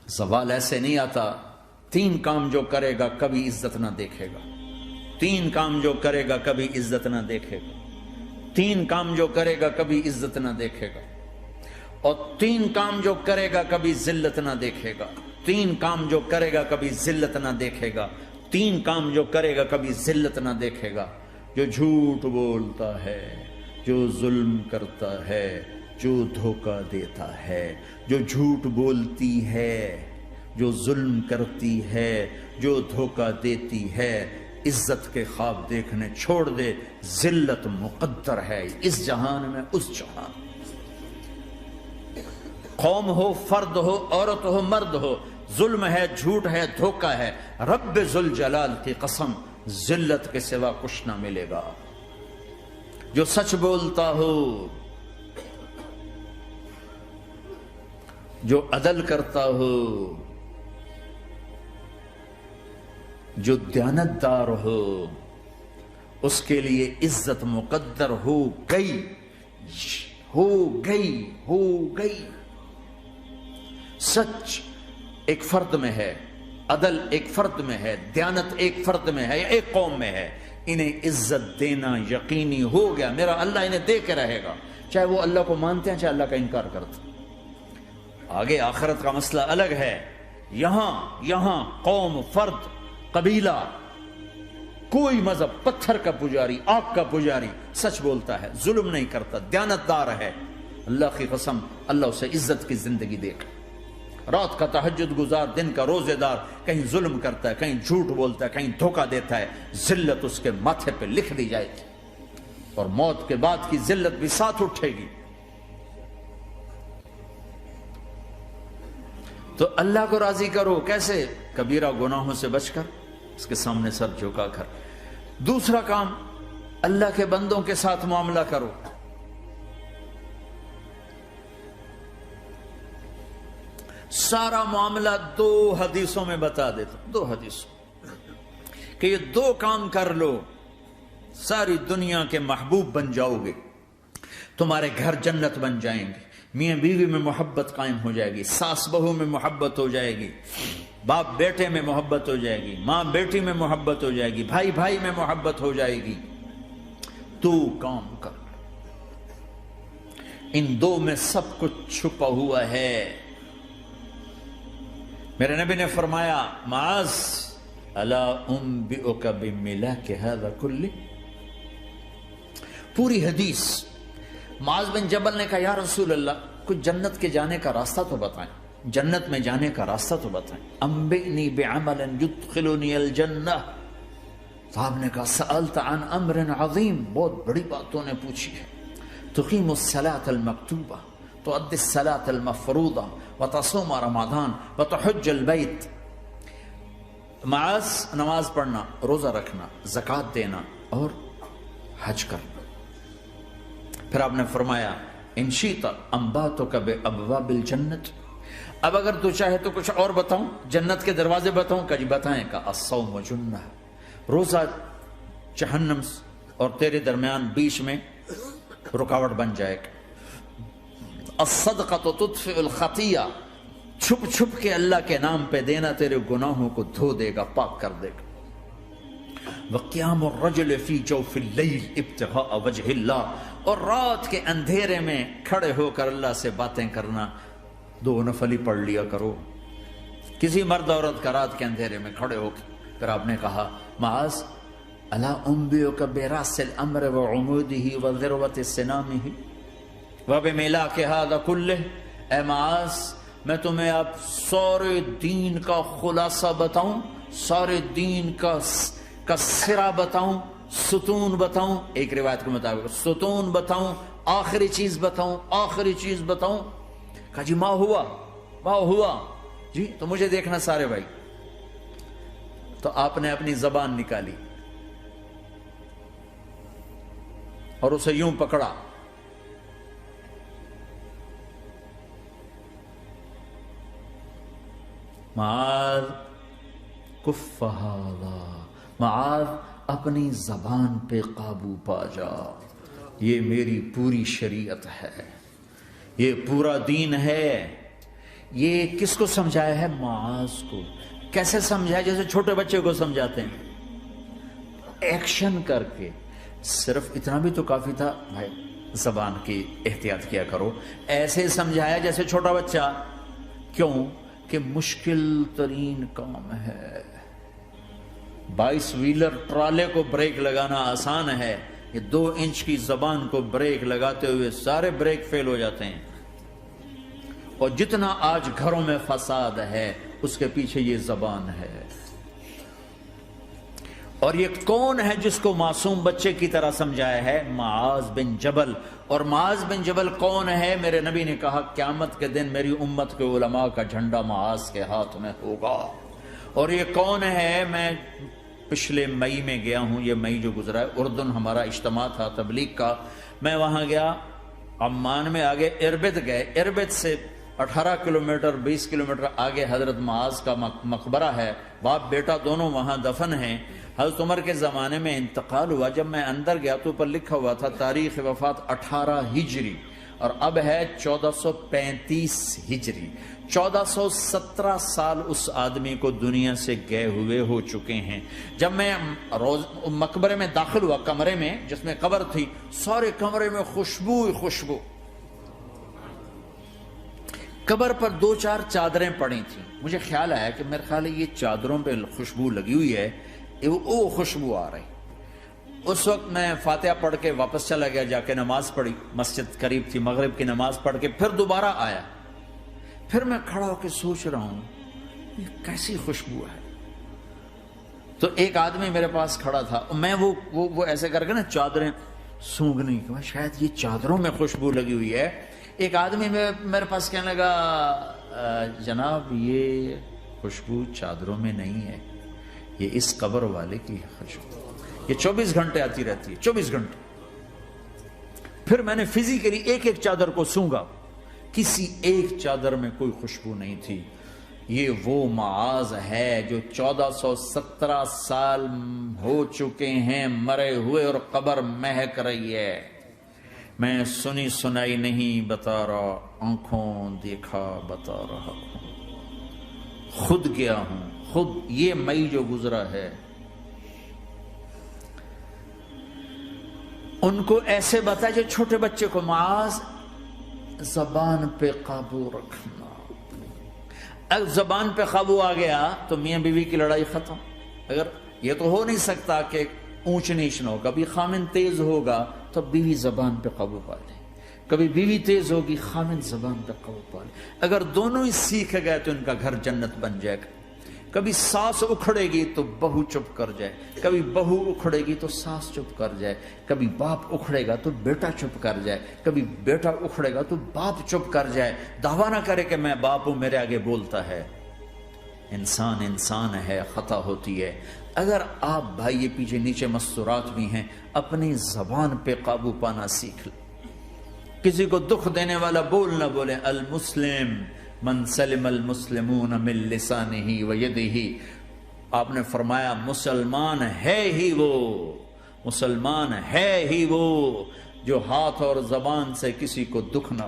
زوال ایسے نہیں آتا. 3 کام جو کرے گا کبھی عزت نہ دیکھے گا. 3 کام جو کرے گا کبھی عزت نہ دیکھے گا. 3 کام جو کرے گا کبھی عزت نہ دیکھے گا. اور 3 کام جو کرے گا کبھی ذلت نہ دیکھے گا. 3 کام جو کرے گا کبھی ذلت نہ دیکھے گا. 3 کام جو کرے گا کبھی ذلت نہ دیکھے گا. جو جھوٹ بولتا ہے، جو ظلم کرتا ہے، جو دھوکہ دیتا ہے، جو جھوٹ بولتی ہے، جو ظلم کرتی ہے، جو دھوکہ دیتی ہے، عزت کے خواب دیکھنے چھوڑ دے. ذلت مقدر ہے اس جہان میں اس جہان. قوم ہو، فرد ہو، عورت ہو، مرد ہو، ظلم ہے، جھوٹ ہے، دھوکہ ہے، رب ذوالجلال کی قسم ذلت کے سوا کچھ نہ ملے گا. جو سچ بولتا ہو، جو عدل کرتا ہو، جو دیانتدار ہو، اس کے لیے عزت مقدر ہو گئی، ہو گئی، ہو گئی. سچ ایک فرد میں ہے، عدل ایک فرد میں ہے، دیانت ایک فرد میں ہے یا ایک قوم میں ہے. انہیں عزت دینا یقینی ہو گیا. میرا اللہ انہیں دے کے رہے گا، چاہے وہ اللہ کو مانتے ہیں چاہے اللہ کا انکار کرتے ہیں. آگے آخرت کا مسئلہ الگ ہے. یہاں قوم، فرد، قبیلہ، کوئی مذہب، پتھر کا پجاری، آگ کا پجاری سچ بولتا ہے، ظلم نہیں کرتا، دیانتدار ہے، اللہ کی قسم اللہ اسے عزت کی زندگی دے گا. رات کا تہجد گزار، دن کا روزے دار، کہیں ظلم کرتا ہے، کہیں جھوٹ بولتا ہے، کہیں دھوکہ دیتا ہے، ذلت اس کے ماتھے پہ لکھ دی جائے گی اور موت کے بعد کی ذلت بھی ساتھ اٹھے گی. تو اللہ کو راضی کرو. کیسے؟ کبیرہ گناہوں سے بچ کر، اس کے سامنے سر جھکا کر. دوسرا کام، اللہ کے بندوں کے ساتھ معاملہ کرو. سارا معاملہ 2 حدیثوں میں بتا دیتا ہوں. 2 حدیثوں کہ یہ 2 کام کر لو، ساری دنیا کے محبوب بن جاؤ گے، تمہارے گھر جنت بن جائیں گے، میاں بیوی میں محبت قائم ہو جائے گی، ساس بہو میں محبت ہو جائے گی، باپ بیٹے میں محبت ہو جائے گی، ماں بیٹی میں محبت ہو جائے گی، بھائی بھائی میں محبت ہو جائے گی. 2 کام کر. ان 2 میں سب کچھ چھپا ہوا ہے. میرے نبی نے فرمایا معاذ الا انبئک بملاک ھذا کلہ. پوری حدیث. معاذ بن جبل نے کہا یا رسول اللہ کچھ جنت کے جانے کا راستہ تو بتائیں، جنت میں جانے کا راستہ تو بتائیں. انبئنی بعمل یدخلنی الجنہ. صاحب نے کہا سألت عن امر عظیم، بہت بڑی باتوں نے پوچھی ہے. تقیم الصلاۃ المکتوبہ، تؤدی الصلاۃ المفروضہ، وتصوم رمضان، وتحج البیت. معاذ نماز پڑھنا، روزہ رکھنا، زکوٰۃ دینا اور حج کرنا. پھر آپ نے فرمایا ان شئت انباتک بابواب الجنت. اب اگر تو چاہے تو کچھ اور بتاؤں، جنت کے دروازے بتاؤں؟ کہ جی بتائیں. کا الصوم جنہ، روزہ جہنم اور تیرے درمیان بیچ میں رکاوٹ بن جائے گا. الصدقۃ تطفئ الخطیہ، چھپ چھپ کے اللہ کے نام پہ دینا تیرے گناہوں کو دھو دے گا، پاک کر دے گا. وقیام الرجل فی جوف اللیل ابتغاء وجہ اللہ، اور رات کے اندھیرے میں کھڑے ہو کر اللہ سے باتیں کرنا. 2 نفلی پڑھ لیا کرو، کسی مرد عورت کا رات کے اندھیرے میں کھڑے ہو کے. پھر آپ نے کہا معاذ الا انبئک براس الامر وعمودہ وذروۃ سنامہ وبملاک ھذا کلہ. اے معاذ میں تمہیں اب سارے دین کا خلاصہ بتاؤں، سارے دین کا سرا بتاؤں، ستون بتاؤں. ایک روایت کے مطابق ستون بتاؤں، آخری چیز بتاؤں، آخری چیز بتاؤں. کہا جی ما ہوا جی تو مجھے دیکھنا سارے بھائی. تو آپ نے اپنی زبان نکالی اور اسے یوں پکڑا، معاذ کف ھذا، معاذ اپنی زبان پہ قابو پا جا. یہ میری پوری شریعت ہے، یہ پورا دین ہے، یہ کس کو سمجھایا ہے؟ معاذ کو۔ کیسے سمجھایا؟ جیسے چھوٹے بچے کو سمجھاتے ہیں، ایکشن کر کے۔ صرف اتنا بھی تو کافی تھا، بھائی زبان کی احتیاط کیا کرو، ایسے سمجھایا جیسے چھوٹا بچہ۔ کیوں کہ مشکل ترین کام ہے۔ 22 ویلر ٹرالے کو بریک لگانا آسان ہے، یہ 2 انچ کی زبان کو بریک لگاتے ہوئے سارے بریک فیل ہو جاتے ہیں۔ اور جتنا آج گھروں میں فساد ہے اس کے پیچھے یہ زبان ہے۔ اور یہ کون ہے جس کو معصوم بچے کی طرح سمجھایا ہے؟ معاذ بن جبل۔ اور معاذ بن جبل کون ہے؟ میرے نبی نے کہا قیامت کے دن میری امت کے علماء کا جھنڈا معاذ کے ہاتھ میں ہوگا۔ اور یہ کون ہے؟ میں پچھلے مئی میں گیا ہوں، یہ مئی جو گزرا ہے، اردن ہمارا اجتماع تھا تبلیغ کا، میں وہاں گیا، عمان میں آگے اربد گئے، اربد سے 18 کلومیٹر 20 کلومیٹر آگے حضرت معاذ کا مقبرہ ہے، باپ بیٹا دونوں وہاں دفن ہیں۔ حضرت عمر کے زمانے میں انتقال ہوا، جب میں اندر گیا تو اوپر لکھا ہوا تھا تاریخ وفات 18 ہجری، اور اب ہے 1435 ہجری۔ 1417 سال اس آدمی کو دنیا سے گئے ہوئے ہو چکے ہیں۔ جب میں مقبرے میں داخل ہوا، کمرے میں جس میں قبر تھی، سارے کمرے میں خوشبو ہی خوشبو۔ قبر پر 2-4 چادریں پڑی تھیں، مجھے خیال آیا کہ میرے خیال ہے یہ چادروں پہ خوشبو لگی ہوئی ہے، وہ خوشبو آ رہی۔ اس وقت میں فاتحہ پڑھ کے واپس چلا گیا، جا کے نماز پڑھی، مسجد قریب تھی، مغرب کی نماز پڑھ کے پھر دوبارہ آیا، پھر میں کھڑا ہو کے سوچ رہا ہوں یہ کیسی خوشبو ہے۔ تو ایک آدمی میرے پاس کھڑا تھا، میں وہ ایسے کر کے نا چادریں سونگنے کی، شاید یہ چادروں میں خوشبو لگی ہوئی ہے۔ ایک آدمی میرے پاس کہنے لگا جناب یہ خوشبو چادروں میں نہیں ہے، یہ اس قبر والے کی خوشبو، یہ 24 گھنٹے آتی رہتی ہے، 24 گھنٹے۔ پھر میں نے فزیکلی ایک ایک چادر کو سونگا، کسی ایک چادر میں کوئی خوشبو نہیں تھی۔ یہ وہ معاذ ہے جو 1417 سال ہو چکے ہیں مرے ہوئے، اور قبر مہک رہی ہے۔ میں سنی سنائی نہیں بتا رہا، آنکھوں دیکھا بتا رہا ہوں، خود گیا ہوں، خود یہ مئی جو گزرا ہے۔ ان کو ایسے بتا جو چھوٹے بچے کو، معاذ زبان پہ قابو رکھنا۔ اگر زبان پہ قابو آ گیا تو میاں بیوی کی لڑائی ختم۔ اگر یہ تو ہو نہیں سکتا کہ اونچ نیچ نہ ہو، کبھی خامن تیز ہوگا تو بیوی زبان پہ قابو پا لے، کبھی بیوی تیز ہوگی خامن زبان پہ قابو پا لے۔ اگر دونوں ہی سیکھ گئے تو ان کا گھر جنت بن جائے گا۔ کبھی ساس اکھڑے گی تو بہو چپ کر جائے، کبھی بہو اکھڑے گی تو ساس چپ کر جائے، کبھی باپ اکھڑے گا تو بیٹا چپ کر جائے، کبھی بیٹا اکھڑے گا تو باپ چپ کر جائے، دعویٰ نہ کرے کہ میں باپ ہوں میرے آگے بولتا ہے۔ انسان ہے، خطا ہوتی ہے۔ اگر آپ بھائی یہ پیچھے نیچے مستورات بھی ہیں، اپنی زبان پہ قابو پانا سیکھ لیں۔ کسی کو دکھ دینے والا بول نہ بولیں۔ المسلم من سلم المسلمون من لسانہ و یدہ، آپ نے فرمایا مسلمان ہے ہی وہ جو ہاتھ اور زبان سے کسی کو دکھ نہ